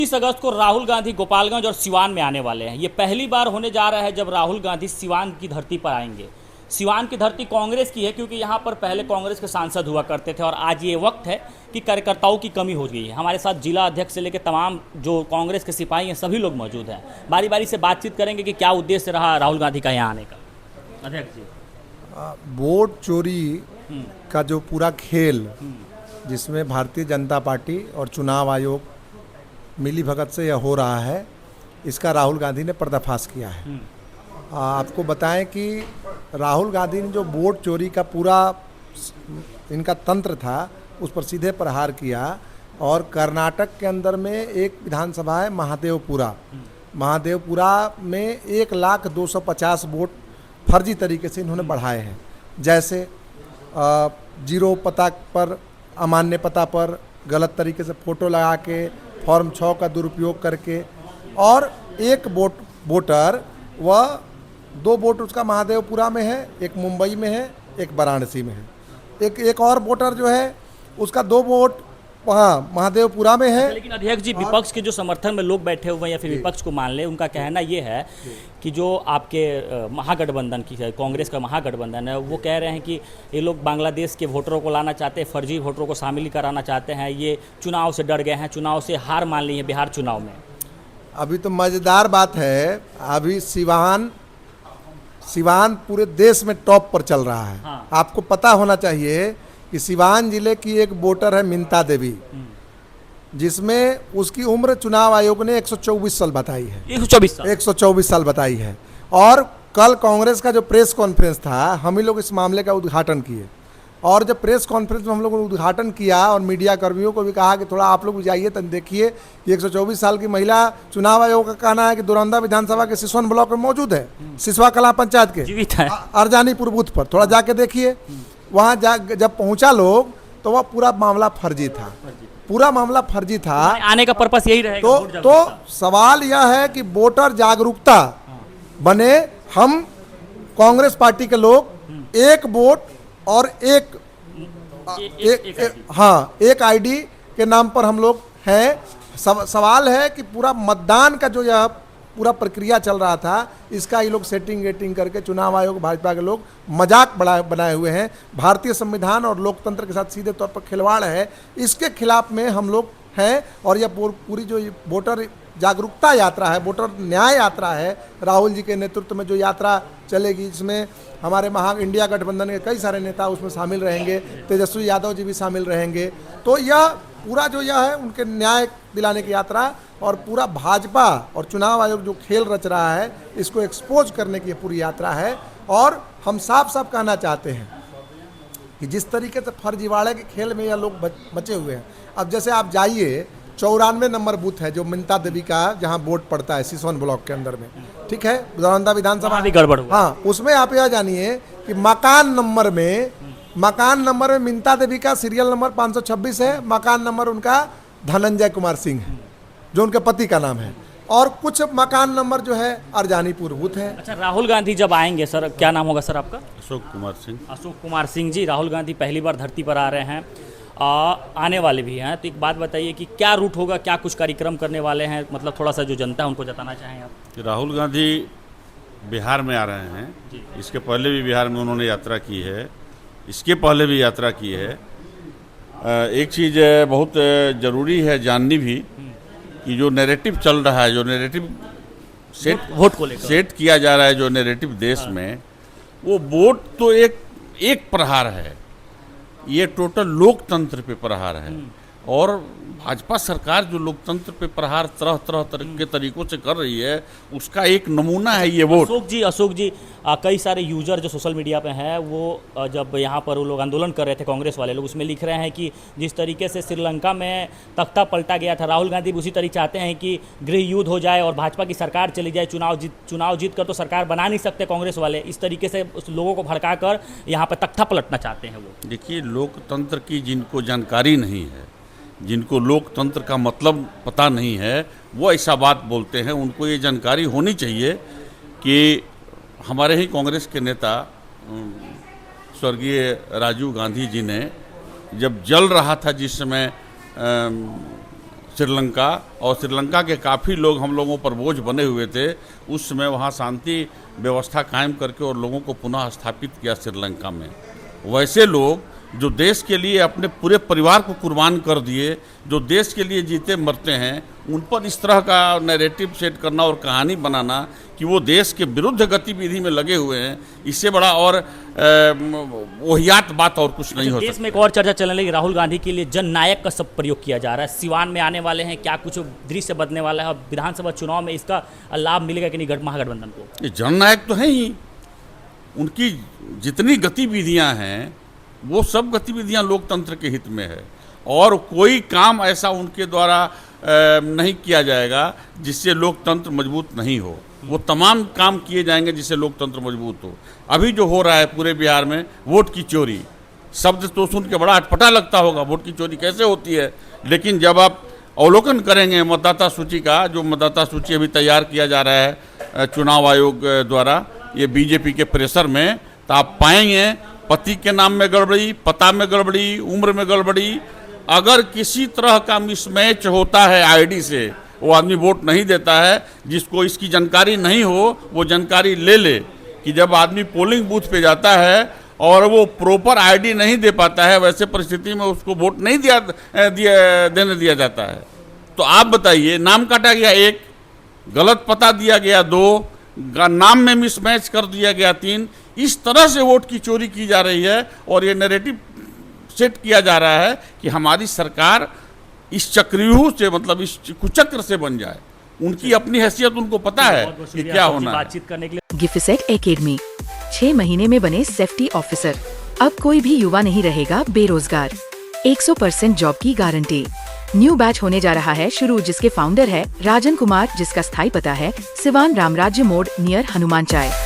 30 अगस्त को राहुल गांधी गोपालगंज और सिवान में आने वाले हैं। ये पहली बार होने जा रहा है जब राहुल गांधी सिवान की धरती पर आएंगे। सिवान की धरती कांग्रेस की है क्योंकि यहाँ पर पहले कांग्रेस के सांसद हुआ करते थे और आज ये वक्त है कि कार्यकर्ताओं की कमी हो गई है। हमारे साथ जिला अध्यक्ष से लेकर तमाम जो कांग्रेस के सिपाही हैं सभी लोग मौजूद हैं। बारी बारी से बातचीत करेंगे कि क्या उद्देश्य रहा राहुल गांधी का यहाँ आने का। अध्यक्ष जी, वोट चोरी का जो पूरा खेल जिसमें भारतीय जनता पार्टी और चुनाव आयोग मिली भगत से यह हो रहा है, इसका राहुल गांधी ने पर्दाफाश किया है। आपको बताएं कि राहुल गांधी ने जो वोट चोरी का पूरा इनका तंत्र था उस पर सीधे प्रहार किया और कर्नाटक के अंदर में एक विधानसभा है महादेवपुरा में 1,250,000 वोट फर्जी तरीके से इन्होंने बढ़ाए हैं। जैसे जीरो पता पर, अमान्य पता पर गलत तरीके से फ़ोटो लगा के, फॉर्म 6 का दुरुपयोग करके, और एक वोटर वह 2 वोट उसका महादेवपुरा में है, एक मुंबई में है, एक वाराणसी में है। एक और वोटर जो है उसका 2 वोट वहाँ महादेवपुरा में है। लेकिन अध्यक्ष जी, विपक्ष के जो समर्थन में लोग बैठे हुए हैं या फिर विपक्ष को मान ले, उनका कहना ये है कि जो आपके महागठबंधन की कांग्रेस का महागठबंधन है वो कह रहे हैं कि ये लोग बांग्लादेश के वोटरों को लाना चाहते हैं, फर्जी वोटरों को शामिल कराना चाहते हैं, ये चुनाव से डर गए हैं, चुनाव से हार मान ली है बिहार चुनाव में। अभी तो मज़ेदार बात है, अभी सिवान पूरे देश में टॉप पर चल रहा है। हाँ। आपको पता होना चाहिए कि सिवान जिले की एक वोटर है मिंता देवी, जिसमें उसकी उम्र चुनाव आयोग ने 124 साल बताई है। 124 साल बताई है। और कल कांग्रेस का जो प्रेस कॉन्फ्रेंस था, हम ही लोग इस मामले का उद्घाटन किए, और जब प्रेस कॉन्फ्रेंस में हम लोगों ने उद्घाटन किया और मीडिया कर्मियों को भी कहा कि थोड़ा आप लोग जाइए तो देखिए, 124 साल की महिला चुनाव आयोग का कहना है कि दुरंदा विधानसभा के सिसवन ब्लॉक में मौजूद है, सिसवा कला पंचायत के जीवित है, अरजानीपुर बूथ पर। थोड़ा जाके देखिए, वहाँ जब पहुँचा लोग तो वह पूरा मामला फर्जी था, आने का पर्पस यही रहेगा। तो सवाल यह है कि वोटर जागरूकता बने। हम कांग्रेस पार्टी के लोग एक वोट और एक आईडी के नाम पर हम लोग हैं। सवाल है कि पूरा मतदान का जो यह पूरा प्रक्रिया चल रहा था, इसका ये लोग सेटिंग करके चुनाव आयोग भाजपा के लोग मजाक बनाए हुए हैं। भारतीय संविधान और लोकतंत्र के साथ सीधे तौर पर खिलवाड़ है, इसके खिलाफ में हम लोग हैं। और यह पूरी जो वोटर जागरूकता यात्रा है, वोटर न्याय यात्रा है, राहुल जी के नेतृत्व में जो यात्रा चलेगी, जिसमें हमारे इंडिया गठबंधन के कई सारे नेता उसमें शामिल रहेंगे, तेजस्वी यादव जी भी शामिल रहेंगे। तो यह पूरा जो यह है उनके न्याय दिलाने की यात्रा, और पूरा भाजपा और चुनाव आयोग जो खेल रच रहा है इसको एक्सपोज करने की पूरी यात्रा है। और हम साफ कहना चाहते हैं कि जिस तरीके से फर्जीवाड़े के खेल में यह लोग बचे हुए हैं। अब जैसे आप जाइए, 94 नंबर बूथ है जो मिंता देवी का, जहां वोट पड़ता है सिसवन ब्लॉक के अंदर में, ठीक है, दुरंदा विधानसभा भी गड़बड़ हुआ। हाँ, उसमें आप यह जानिए कि मकान नंबर में मिंता देवी का सीरियल नंबर 526 है, मकान नंबर उनका धनंजय कुमार सिंह है जो उनके पति का नाम है, और कुछ मकान नंबर जो है अरजानीपुर बूथ है। अच्छा, राहुल गांधी जब आएंगे, सर क्या नाम होगा सर आपका? अशोक कुमार सिंह जी, राहुल गांधी पहली बार धरती पर आ रहे हैं, आने वाले भी हैं, तो एक बात बताइए कि क्या रूट होगा, क्या कुछ कार्यक्रम करने वाले हैं, मतलब थोड़ा सा जो जनता है उनको जताना चाहें आप। राहुल गांधी बिहार में आ रहे हैं। इसके पहले भी बिहार में उन्होंने यात्रा की है, इसके पहले भी यात्रा की है। एक चीज़ बहुत ज़रूरी है जाननी भी कि जो नैरेटिव चल रहा है, जो नैरेटिव वोट को लेकर सेट किया जा रहा है, जो नैरेटिव देश में, वो वोट तो एक प्रहार है, ये टोटल लोकतंत्र पे प्रहार है। और भाजपा सरकार जो लोकतंत्र पे प्रहार तरह के तरीकों से कर रही है, उसका एक नमूना है ये वोट। अशोक जी, कई सारे यूजर जो सोशल मीडिया पे हैं वो जब यहाँ पर वो लोग आंदोलन कर रहे थे, कांग्रेस वाले लोग, उसमें लिख रहे हैं कि जिस तरीके से श्रीलंका में तख्ता पलटा गया था, राहुल गांधी भी उसी तरीके चाहते हैं कि गृह युद्ध हो जाए और भाजपा की सरकार चली जाए। चुनाव जीत कर तो सरकार बना नहीं सकते कांग्रेस वाले, इस तरीके से उस लोगों को भड़का कर यहाँ पर तख्ता पलटना चाहते हैं वो। देखिए, लोकतंत्र की जिनको जानकारी नहीं है, जिनको लोकतंत्र का मतलब पता नहीं है, वो ऐसा बात बोलते हैं। उनको ये जानकारी होनी चाहिए कि हमारे ही कांग्रेस के नेता स्वर्गीय राजीव गांधी जी ने जब जल रहा था, जिस समय श्रीलंका, और श्रीलंका के काफ़ी लोग हम लोगों पर बोझ बने हुए थे। उस समय वहाँ शांति व्यवस्था कायम करके और लोगों को पुनः स्थापित किया श्रीलंका में। वैसे लोग जो देश के लिए अपने पूरे परिवार को कुर्बान कर दिए, जो देश के लिए जीते मरते हैं, उन पर इस तरह का नैरेटिव सेट करना और कहानी बनाना कि वो देश के विरुद्ध गतिविधि में लगे हुए हैं, इससे बड़ा और वहियात बात और कुछ नहीं हो सकता। देश में एक और चर्चा चलने लगी, राहुल गांधी के लिए जननायक का सब प्रयोग किया जा रहा है। सिवान में आने वाले हैं, क्या कुछ दृश्य बदलने वाला है और विधानसभा चुनाव में इसका लाभ मिलेगा कि नहीं महागठबंधन को? ये जननायक तो है ही, उनकी जितनी गतिविधियां हैं वो सब गतिविधियां लोकतंत्र के हित में है, और कोई काम ऐसा उनके द्वारा नहीं किया जाएगा जिससे लोकतंत्र मजबूत नहीं हो। वो तमाम काम किए जाएंगे जिससे लोकतंत्र मजबूत हो। अभी जो हो रहा है पूरे बिहार में वोट की चोरी, शब्द तो सुन के बड़ा अटपटा लगता होगा, वोट की चोरी कैसे होती है, लेकिन जब आप अवलोकन करेंगे मतदाता सूची का, जो मतदाता सूची अभी तैयार किया जा रहा है चुनाव आयोग द्वारा, ये बीजेपी के प्रेशर में, तो आप पाएंगे पति के नाम में गड़बड़ी, पता में गड़बड़ी, उम्र में गड़बड़ी। अगर किसी तरह का मिसमैच होता है आईडी से, वो आदमी वोट नहीं देता है। जिसको इसकी जानकारी नहीं हो वो जानकारी ले ले कि जब आदमी पोलिंग बूथ पे जाता है और वो प्रॉपर आईडी नहीं दे पाता है, वैसे परिस्थिति में उसको वोट नहीं देने दिया जाता है। तो आप बताइए, नाम काटा गया 1, गलत पता दिया गया 2, नाम में मिसमैच कर दिया गया 3, इस तरह से वोट की चोरी की जा रही है। और ये नैरेटिव सेट किया जा रहा है कि हमारी सरकार इस चक्रव्यूह से, मतलब इस कुचक्र से बन जाए। उनकी अपनी हैसियत उनको पता है कि क्या होना है। बातचीत करने के लिए गिफसेट एकेडमी 6 महीने में बने सेफ्टी ऑफिसर। अब कोई भी युवा नहीं रहेगा बेरोजगार। 100% जॉब की गारंटी। न्यू बैच होने जा रहा है शुरू, जिसके फाउंडर है राजन कुमार, जिसका स्थायी पता है सिवान रामराज्य मोड़ नियर हनुमान चाय।